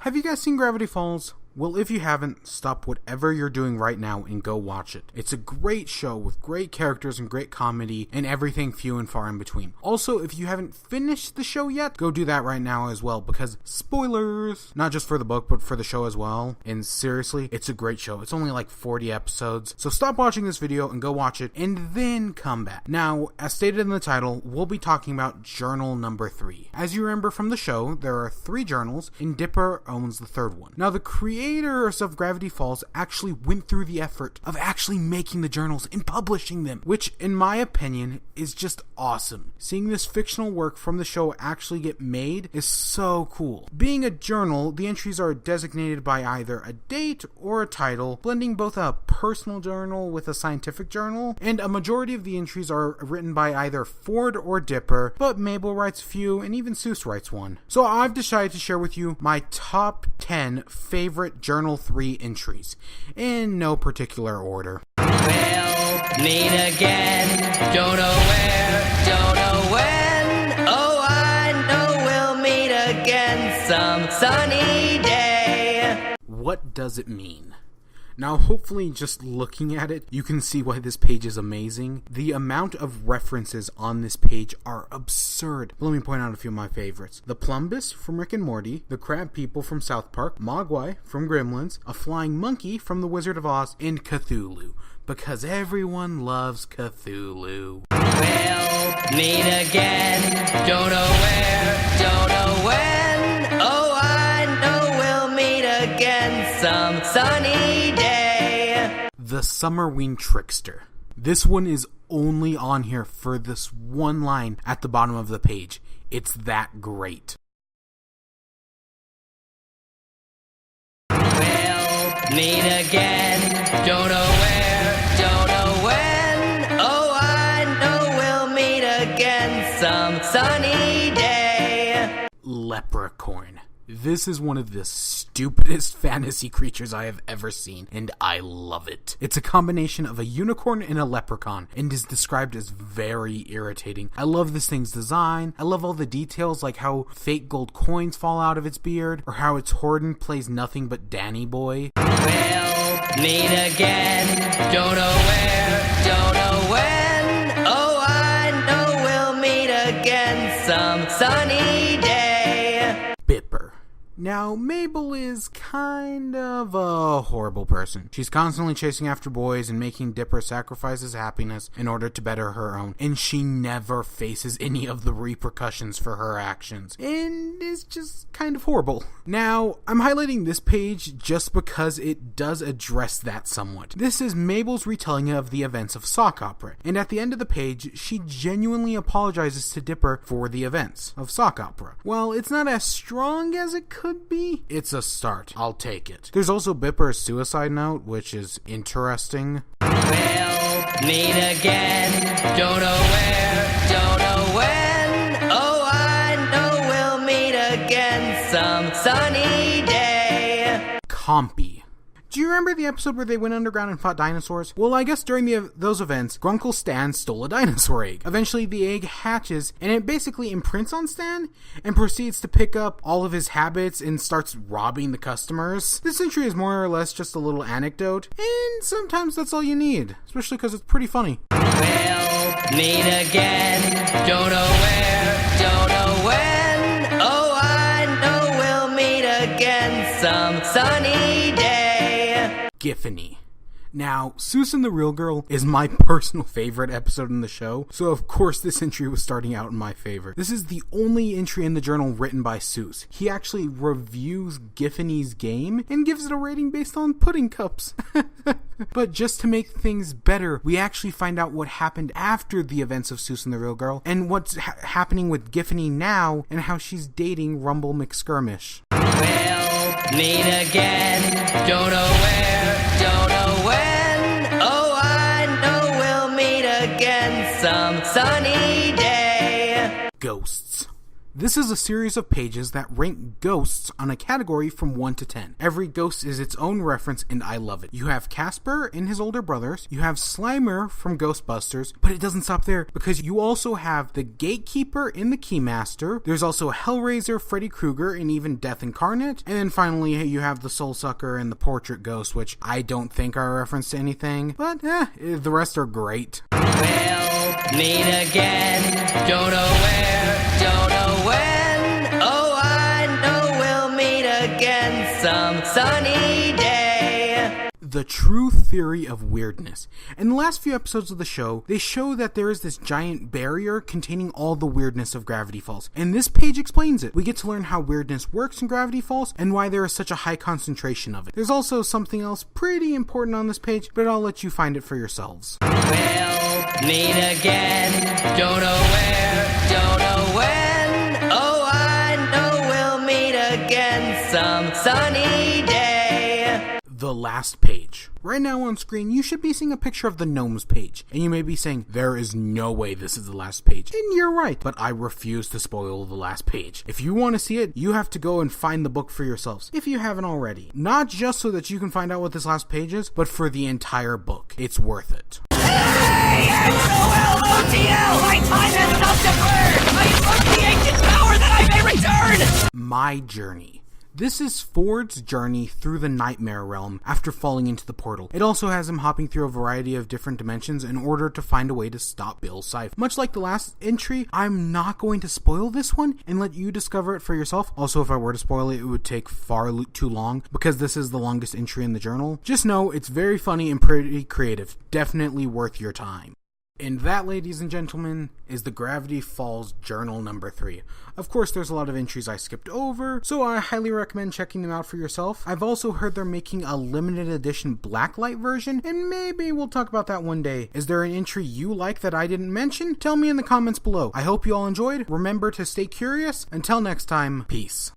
Have you guys seen Gravity Falls? Well, if you haven't, stop whatever you're doing right now and go watch it. It's a great show with great characters and great comedy and everything few and far in between. Also, if you haven't finished the show yet, go do that right now as well, because spoilers! Not just for the book, but for the show as well. And seriously, it's a great show. It's only like 40 episodes. So stop watching this video and go watch it, and then come back. Now, as stated in the title, we'll be talking about journal number 3. As you remember from the show, there are 3 journals, and Dipper owns the 3rd one. Now, the creators of Gravity Falls actually went through the effort of actually making the journals and publishing them, which in my opinion is just awesome. Seeing this fictional work from the show actually get made is so cool. Being a journal, the entries are designated by either a date or a title, blending both a personal journal with a scientific journal, and a majority of the entries are written by either Ford or Dipper, but Mabel writes a few and even Seuss writes one. So I've decided to share with you my top 10 favorite Journal 3 entries, in no particular order. We'll meet again, don't know where, don't know when. Oh, I know we'll meet again some sunny day. What does it mean? Now, hopefully, just looking at it, you can see why this page is amazing. The amount of references on this page are absurd. But let me point out a few of my favorites. The Plumbus from Rick and Morty, the Crab People from South Park, Mogwai from Gremlins, a Flying Monkey from The Wizard of Oz, and Cthulhu. Because everyone loves Cthulhu. We'll meet again, don't know where, don't know when. Oh, I know we'll meet again some sunny day. The Summerween Trickster. This one is only on here for this one line at the bottom of the page. It's that great. We'll meet again, don't know where, don't know when. Oh, I know we'll meet again some sunny day. Leprechaun. This is one of the stupidest fantasy creatures I have ever seen, and I love it. It's a combination of a unicorn and a leprechaun, and is described as very irritating. I love this thing's design. I love all the details, like how fake gold coins fall out of its beard, or how its Horden plays nothing but Danny Boy. We'll meet again, don't know where, don't know when. Oh, I know we'll meet again some sunny day. Bipper. Now, Mabel is kind of a horrible person. She's constantly chasing after boys and making Dipper sacrifice his happiness in order to better her own, and she never faces any of the repercussions for her actions, and is just kind of horrible. Now, I'm highlighting this page just because it does address that somewhat. This is Mabel's retelling of the events of sock opera, and at the end of the page, she genuinely apologizes to Dipper for the events of sock opera. While it's not as strong as it could be, it's a start. I'll take it. There's also Bipper's suicide note, which is interesting. We'll meet again, don't know where, don't know when. Oh, I know we'll meet again some sunny day. Compy. Do you remember the episode where they went underground and fought dinosaurs? Well, I guess during those events, Grunkle Stan stole a dinosaur egg. Eventually, the egg hatches, and it basically imprints on Stan, and proceeds to pick up all of his habits and starts robbing the customers. This entry is more or less just a little anecdote, and sometimes that's all you need, especially because it's pretty funny. We'll meet again, don't know where, don't know when. Oh, I know we'll meet again some sunny day. Giffany. Now, Seuss and the Real Girl is my personal favorite episode in the show, so of course this entry was starting out in my favor. This is the only entry in the journal written by Seuss. He actually reviews Giffany's game and gives it a rating based on pudding cups. But just to make things better, we actually find out what happened after the events of Seuss and the Real Girl, and what's happening with Giffany now, and how she's dating Rumble McSkirmish. We'll meet again, don't know where, don't know when. Oh, I know we'll meet again some sunny day. Ghosts. This is a series of pages that rank ghosts on a category from 1 to 10. Every ghost is its own reference and I love it. You have Casper and his older brothers, you have Slimer from Ghostbusters, but it doesn't stop there because you also have the Gatekeeper in the Keymaster, there's also Hellraiser, Freddy Krueger, and even Death Incarnate, and then finally you have the Soul Sucker and the Portrait Ghost, which I don't think are a reference to anything, but the rest are great. We'll meet again, don't know where, don't know when. Oh, I know we'll meet again some sunny day. The true theory of weirdness. In the last few episodes of the show, they show that there is this giant barrier containing all the weirdness of Gravity Falls, and this page explains it. We get to learn how weirdness works in Gravity Falls and why there is such a high concentration of it. There's also something else pretty important on this page, but I'll let you find it for yourselves. We'll meet again, don't know where, don't know when. Oh, I know we'll meet again some sunny day. The last page. Right now on screen, you should be seeing a picture of the gnomes page, and you may be saying, there is no way this is the last page. And you're right, but I refuse to spoil the last page. If you want to see it, you have to go and find the book for yourselves, if you haven't already. Not just so that you can find out what this last page is, but for the entire book. It's worth it. Hey, XOLOTL, my time has stopped to burn. I invoke the ancient power that I may return. My journey. This is Ford's journey through the Nightmare Realm after falling into the portal. It also has him hopping through a variety of different dimensions in order to find a way to stop Bill's scythe. Much like the last entry, I'm not going to spoil this one and let you discover it for yourself. Also, if I were to spoil it, it would take far too long because this is the longest entry in the journal. Just know it's very funny and pretty creative. Definitely worth your time. And that, ladies and gentlemen, is the Gravity Falls Journal number 3. Of course, there's a lot of entries I skipped over, so I highly recommend checking them out for yourself. I've also heard they're making a limited edition blacklight version, and maybe we'll talk about that one day. Is there an entry you like that I didn't mention? Tell me in the comments below. I hope you all enjoyed. Remember to stay curious. Until next time, peace.